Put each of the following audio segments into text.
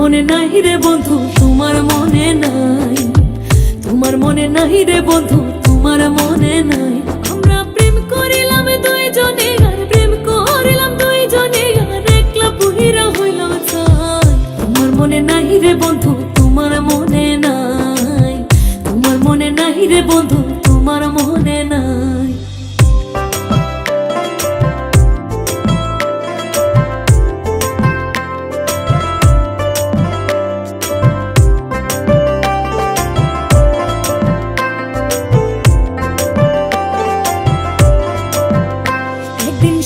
মনে নাই রে বন্ধু, তোমার মনে নাই, তোমার মনে নাই রে বন্ধু, তোমার মনে নাই। আমরা প্রেম করিলাম দুইজনে, আর প্রেম করিলাম দুইজনে, আর একলা পুহিরা হইলাম ছাই। তোমার মনে নাই রে বন্ধু, তোমার মনে নাই, তোমার মনে নাই রে বন্ধু, তোমার মনে নাই।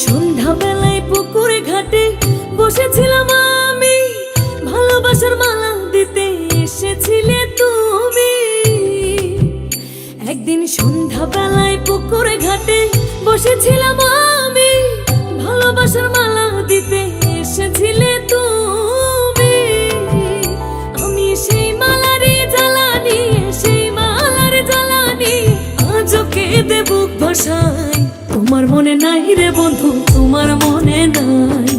সন্ধ্যাবেলায় পুকুরে ঘাটে বসেছিলাম আমি, ভালোবাসার মালা দিতে এসেছিলে তুমি। একদিন সন্ধ্যাবেলায় পুকুরে ঘাটে বসেছিলাম আমি, ভালোবাসার মালা দিতে এসেছিলে তুমি। আমি সেই মালারে জ্বালানি, সেই মালারে জ্বালানি আজও কেঁদে বুক ভাসাই। তোমার মনে নাই রে বন্ধু, তোমার মনে নাই,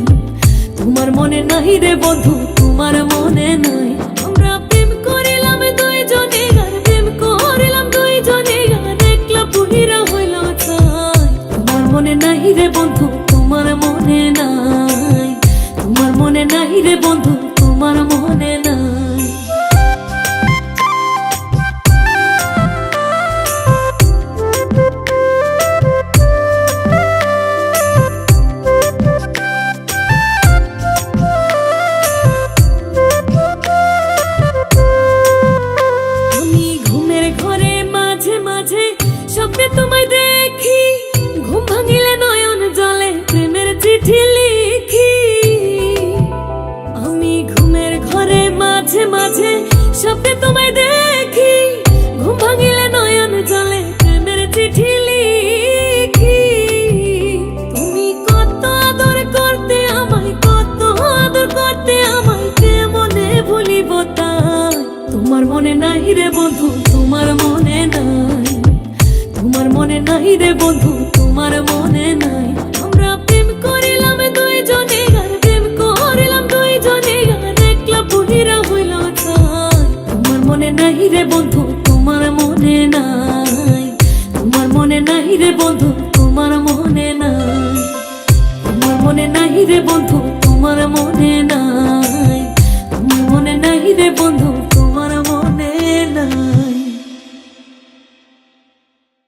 তোমার মনে নাই রে বন্ধু, তোমার মনে নাই। আমরা প্রেম করিলাম দুইজনে, আর প্রেম করিলাম দুইজনে, আর একলা পুহিরা হইলাম ছাই। তোমার মনে নাই রে বন্ধু, তোমার মনে নাই, তোমার মনে নাই রে বন্ধু, তোমার মনে নাই। স্বপ্নে তোমায় দেখি, ঘুম ভাঙিলে নয়ন জলে প্রেমের চিঠি লিখি। আমি ঘুমের ঘরে মাঝে মাঝে স্বপ্নে তোমায় দেখি, ঘুম ভাঙিলে নয়ন জলে প্রেমের চিঠি লিখি। তুমি কত আদর করতে আমায়, কত আদর করতে আমায়, কেমনে ভুলিব তাই। তোমার মনে নাই রে বন্ধু, তোমার মনে নাই, তোমার মনে নাই রে বন্ধু, তোমার মনে নাই। আমরা প্রেম করিলাম দুইজনে, আর প্রেম করিলাম দুইজনে, আর একলা পুহিরা হইলাম ছাই। তোমার মনে নাই রে বন্ধু, তোমার মনে নাই, তোমার মনে নাই রে বন্ধু, তোমার মনে নাই। তোমার মনে নাই রে বন্ধু, তোমার মনে নাই, তোমার মনে নাই রে বন্ধু,